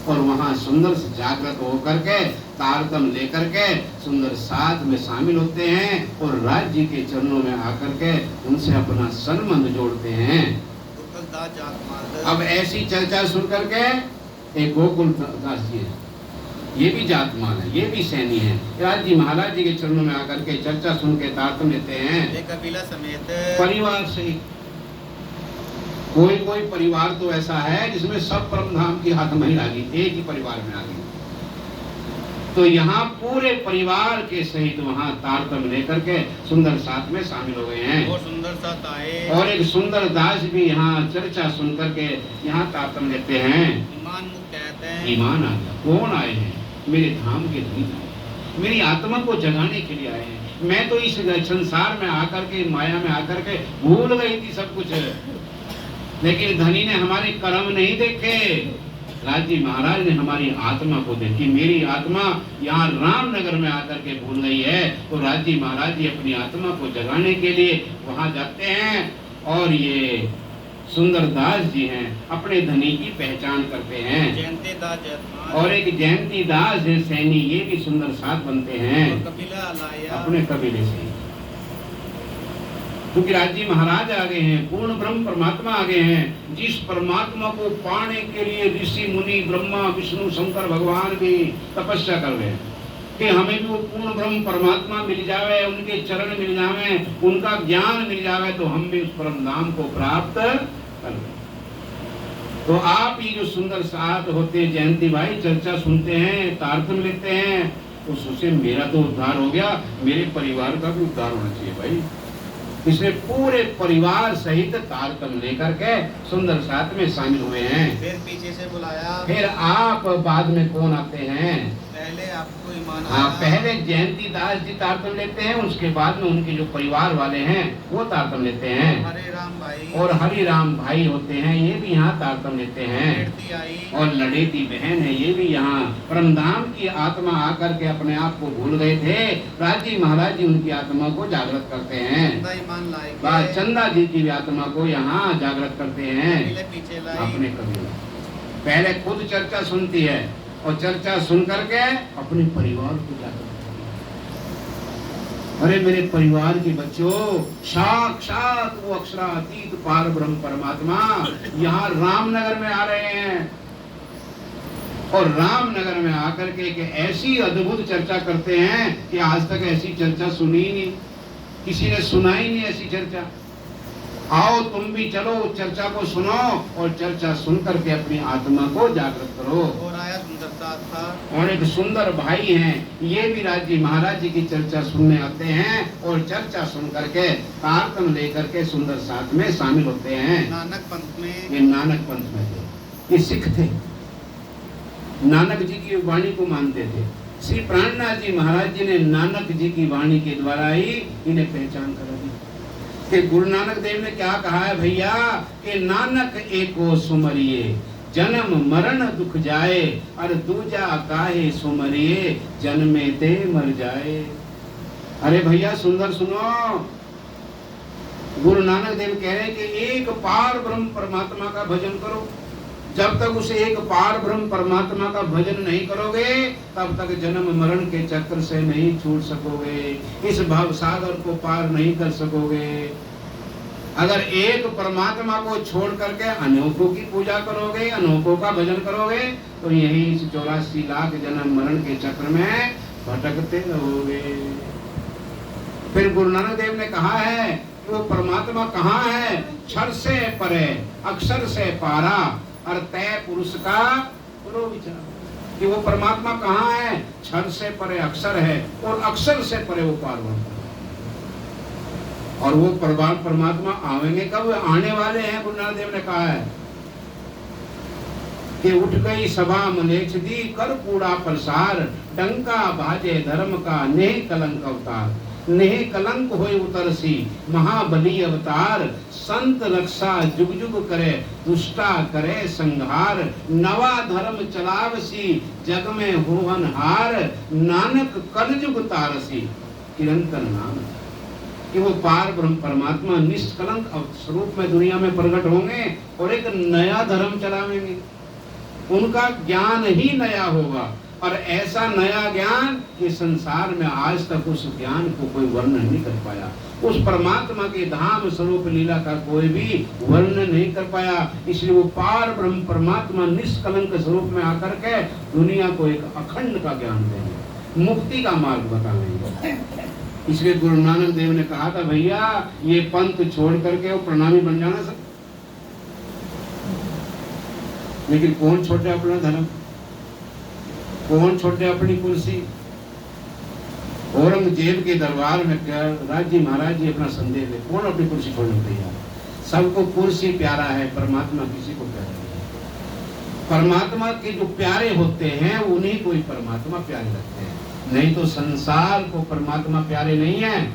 और वहाँ सुंदर से जागृत होकर के तारतम लेकर के सुंदर साथ में शामिल होते हैं और राज्य के चरणों में आकर के उनसे अपना संबंध जोड़ते हैं। अब ऐसी चर्चा सुन करके एक गोकुल दास जी है, ये भी जातमाल है, ये भी सैनी है, राज जी महाराज जी के चरणों में आकर के चर्चा सुन के तारतम लेते हैं कबीला समेत परिवार से। कोई कोई परिवार तो ऐसा है जिसमें सब परम धाम की आत्मा ही आ गई, एक ही परिवार में आ गई। तो यहाँ पूरे परिवार के सहित वहाँ तारतम लेकर के सुंदर साथ में शामिल हो गए हैं। और सुंदर साथ आए और एक सुंदर दास भी यहाँ चर्चा सुन करके यहाँ तारतम लेते हैं। ईमान मुक्त कहते हैं। ईमान आ गया। कौन आए हैं? मेरे धाम के धनी आए, मेरी आत्मा को जगाने के लिए आए हैं। मैं तो इस संसार में आकर के, माया में आकर के भूल गई थी सब कुछ, लेकिन धनी ने हमारे कर्म नहीं देखे। राज जी महाराज ने हमारी आत्मा को देखी। मेरी आत्मा यहाँ रामनगर में आकर के भूल गई है, तो राज जी महाराज जी अपनी आत्मा को जगाने के लिए वहाँ जाते हैं। और ये सुंदर दास जी हैं, अपने धनी की पहचान करते हैं। जयंती दास और एक जयंती दास है सैनी, ये भी सुंदर साथ बनते हैं अपने कबीले से। क्योंकि राज जी महाराज आ गए हैं, पूर्ण ब्रह्म परमात्मा आ गए हैं। जिस परमात्मा को पाने के लिए ऋषि मुनि ब्रह्मा विष्णु शंकर भगवान भी तपस्या कर रहे हैं कि हमें भी वो पूर्ण ब्रह्म परमात्मा मिल जावे, उनके चरण मिल जावे, उनका ज्ञान मिल जावे, तो हम भी उस परम धाम को प्राप्त कर ले। तो आप ही जो सुंदर साथ होते जयंती भाई चर्चा सुनते हैं, तारतम लेते हैं, तो सोचे मेरा तो उद्धार हो गया, मेरे परिवार का भी उद्धार होना चाहिए भाई। इसलिए पूरे परिवार सहित तारतम लेकर के सुंदर साथ में शामिल हुए हैं। फिर पीछे से बुलाया। फिर आप बाद में कौन आते हैं? पहले आपको ईमान हाँ, पहले जयंती दास जी तारतम लेते हैं, उसके बाद में उनके जो परिवार वाले हैं वो तारतम लेते हैं। हरे राम भाई और हरि राम भाई होते हैं, ये भी यहाँ तारतम लेते हैं। और लड़ेती बहन है, ये भी यहाँ परमधाम की आत्मा आकर के अपने आप को भूल गए थे। राज जी महाराज जी उनकी आत्मा को जागृत करते हैं। चंदा जी की आत्मा को यहाँ जागृत करते हैं अपने कबीले। पहले खुद चर्चा सुनती है और चर्चा सुन करके अपने परिवार को जागृत। अरे मेरे परिवार के बच्चों, साक्षात वो अक्षरातीत पार ब्रह्म परमात्मा यहाँ रामनगर में आ रहे हैं। और रामनगर में आकर के एक ऐसी अद्भुत चर्चा करते हैं कि आज तक ऐसी चर्चा सुनी ही नहीं, किसी ने सुना ही नहीं ऐसी चर्चा। आओ तुम भी चलो, चर्चा को सुनो और चर्चा सुन करके अपनी आत्मा को जागृत करो। और आया सुंदर साथ था। और एक सुंदर भाई हैं, ये भी राज जी महाराज जी की चर्चा सुनने आते हैं और चर्चा सुन करके तारतम लेकर के सुंदर साथ में शामिल होते हैं। नानक पंथ में, ये नानक पंथ में थे, ये सिख थे, नानक जी की वाणी को मानते थे। श्री प्राणनाथ जी महाराज जी ने नानक जी की वाणी के द्वारा ही इन्हें पहचान करा दी कि गुरु नानक देव ने क्या कहा है भैया कि नानक एको सुमरिए जन्म मरण दुख जाए, और दूजा काहे सुमरिए जन्मे ते मर जाए। अरे भैया सुंदर सुनो, गुरु नानक देव कह रहे हैं कि एक पार ब्रह्म परमात्मा का भजन करो। जब तक उसे एक पार ब्रह्म परमात्मा का भजन नहीं करोगे, तब तक जन्म मरण के चक्र से नहीं छूट सकोगे, इस भव सागर को पार नहीं कर सकोगे। अगर एक परमात्मा को छोड़ करके अनोखों की पूजा करोगे, अनोखों का भजन करोगे, तो यही इस 84 लाख जन्म मरण के चक्र में भटकते रहोगे। फिर गुरु नानक देव ने कहा है कि वो परमात्मा कहाँ है? क्षर से परे अक्षर से पारा, और तय पुरुष का पुरो विचार कि वो परमात्मा कहाँ है? क्षर से परे अक्षर है और अक्षर से परे वो पार। और वो परमात्मा आवेंगे कब? आने वाले हैं। गुरु नानक देव ने कहा है कि उठ गई सभा मलेच्छ दी, कर कूड़ा प्रसार, डंका बाजे धर्म का नेह कलंक अवतार। नेह कलंक होए उतरसी महाबली अवतार, संत रक्षा जुग जुग करे दुष्टा करे संहार। नवा धर्म चलावसी जग में होहन हार, नानक कलयुग तारसी किरंतर नाम। कि वो पार ब्रह्म परमात्मा निष्कलंक स्वरूप में दुनिया में प्रकट होंगे और एक नया धर्म चलावेंगे। उनका ज्ञान ही नया होगा, और ऐसा नया ज्ञान कि संसार में आज तक उस ज्ञान को कोई वर्णन नहीं कर पाया। उस परमात्मा के धाम स्वरूप लीला का कोई भी वर्णन नहीं कर पाया। इसलिए वो पार ब्रह्म परमात्मा निष्कलंक स्वरूप में आकर के दुनिया को एक अखंड का ज्ञान देंगे, मुक्ति का मार्ग बताएंगे। इसलिए गुरु नानक देव ने कहा था, भैया ये पंथ छोड़ करके वो प्रणामी बन जाना सब। लेकिन कौन छोड़े अपना धर्म, कौन छोड़े अपनी कुर्सी। औरंगजेब के दरबार में क्या राज्य महाराज जी अपना संदेश दे, कौन अपनी कुर्सी छोड़ने तैयार। सबको कुर्सी प्यारा है, परमात्मा किसी को प्यारा नहीं है। परमात्मा के जो प्यारे होते हैं उन्हीं को ही परमात्मा प्यारे लगते हैं, नहीं तो संसार को परमात्मा प्यारे नहीं है।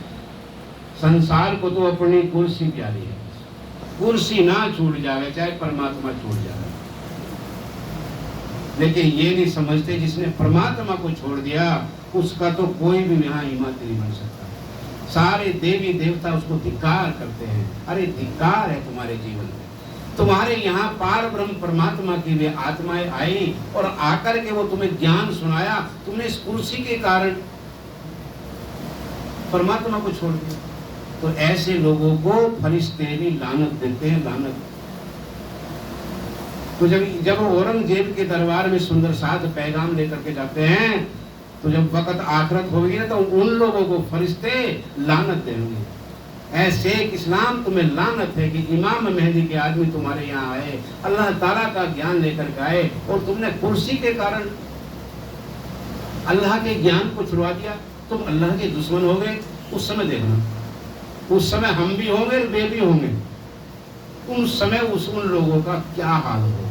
संसार को तो अपनी कुर्सी प्यारी है। कुर्सी ना छूट जाए चाहे परमात्मा छूट जाए, लेकिन ये नहीं समझते जिसने परमात्मा को छोड़ दिया उसका तो कोई भी यहाँ हिम्मत नहीं बन सकता। सारे देवी देवता उसको धिक्कार करते हैं। अरे धिक्कार है तुम्हारे जीवन में, तुम्हारे यहाँ पार ब्रह्म परमात्मा की वे आत्माएं आई और आकर के वो तुम्हें ज्ञान सुनाया, तुमने इस कुर्सी के कारण परमात्मा को छोड़ दिया। तो ऐसे लोगों को फरिश्ते भी लानत देते हैं, लानत। तो जब औरंगजेब के दरबार में सुंदर साध पैगाम लेकर के जाते हैं, तो जब वक्त आखिरत होगी ना तो उन लोगों को फरिश्ते लानत देंगे। ऐसे इस्लाम तुम्हें लानत है कि इमाम मेहदी के आदमी तुम्हारे यहाँ आए, अल्लाह ताला का ज्ञान लेकर के आए, और तुमने कुर्सी के कारण अल्लाह के ज्ञान को छुड़वा दिया। तुम अल्लाह के दुश्मन हो गए। उस समय देखना, उस समय हम भी होंगे, वे भी होंगे। उस समय उन लोगों का क्या हाल होगा।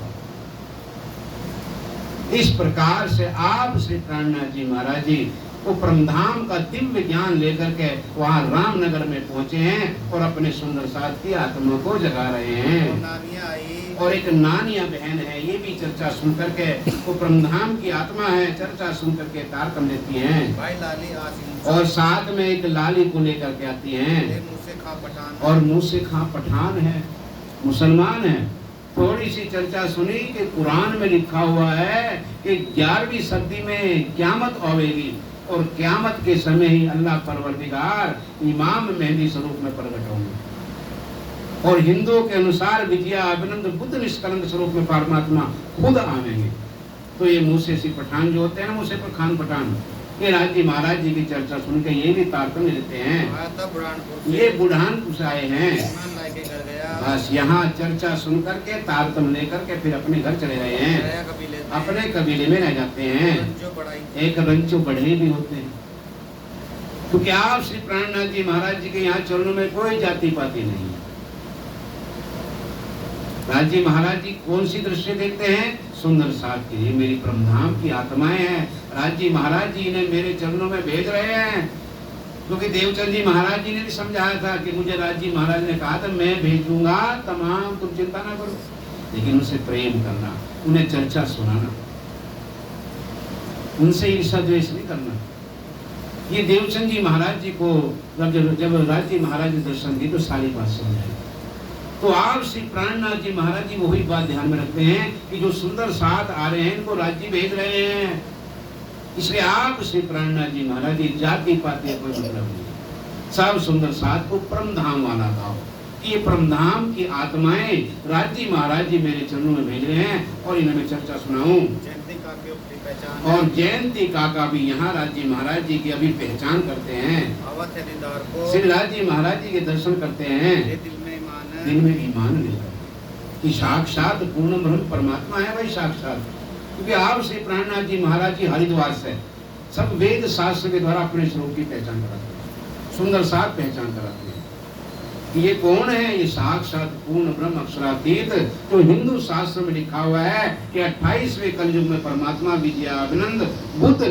इस प्रकार से आप श्री प्राणनाथ जी महाराज जी वो परमधाम का दिव्य ज्ञान लेकर के वहाँ रामनगर में पहुंचे हैं और अपने सुंदर साथ की आत्मा को जगा रहे हैं। नानिया आई और एक नानिया बहन है, ये भी चर्चा सुन करके, वो परमधाम की आत्मा है, चर्चा सुन करके तारतम लेती हैं। भाई लाली आसिम और साथ में एक लाली को लेकर के आती हैं, मुँह से खा पठान और मुँह से खा पठान है, मुसलमान है। थोड़ी सी चर्चा सुनी कि कुरान में लिखा हुआ है कि 11वीं सदी में क़यामत आवेगी और क़यामत के समय ही अल्लाह परवरदिगार इमाम मेहदी स्वरूप में प्रकट होंगे, और हिंदुओं के अनुसार विजया अभिनंद बुद्ध निष्कलंक स्वरूप में परमात्मा खुद आवेंगे। तो ये मूसे सी पठान जो होते हैं ना, मूसे पर खान पठान, ये राजी महाराज जी की चर्चा सुन के ये भी तारतम्य लेते हैं। ये बुढ़ानपुर से आए हैं, बस यहाँ चर्चा सुन करके तारतम लेकर के फिर अपने घर चले गए हैं, अपने कबीले में रह जाते हैं। एक रंचो बढ़े भी होते हैं, क्योंकि आप श्री प्राणनाथ जी महाराज जी के यहाँ चरणों में कोई जाति पाति नहीं है। राजी महाराज जी कौन सी दृष्टि देखते हैं? सुंदर साथ की, ये मेरी परमधाम की आत्माएं हैं, राजी महाराज जी इन्हें मेरे चरणों में भेज रहे हैं। क्योंकि देवचंद जी महाराज जी ने भी समझाया था कि मुझे राजी महाराज ने कहा था मैं भेजूंगा तमाम, तुम चिंता ना करो, लेकिन उनसे प्रेम करना, उन्हें चर्चा सुनाना, उनसे ईर्ष्या द्वेष नहीं करना। ये देवचंद जी महाराज जी को जब राजी महाराज ने दर्शन दिए तो सारी बात समझाई। तो आप श्री प्राणनाथ जी महाराज जी वही बात ध्यान में रखते हैं कि जो सुंदर साथ आ रहे हैं इनको राज्य भेज रहे हैं। इसलिए आप श्री प्राणनाथ जी महाराज जी जाति पाति कोई मतलब नहीं, सब सुंदर साथ को परमधाम वाला गाओ। ये परमधाम की आत्माएं राज्य महाराज जी मेरे चरणों में भेज रहे हैं और इन्हें मैं चर्चा सुनाऊं। और जयंती काका भी यहाँ राज्य महाराज जी की अभी पहचान करते हैं, श्री राज्य महाराज जी के दर्शन करते हैं, दिल में ईमान मिलता है कि साक्षात पूर्ण ब्रह्म परमात्मा है भाई साक्षात। क्योंकि आप श्री प्राणनाथ जी महाराज जी हरिद्वार से सब वेद शास्त्र के द्वारा अपने स्वरूप की पहचान कराते हैं, सुंदर साथ पहचान कराते हैं कि ये कौन है, ये साक्षात पूर्ण ब्रह्म अक्षरातीत, जो हिंदू शास्त्र में लिखा हुआ है कि 28वें कलयुग में परमात्मा विजया अभिनंद बुद्ध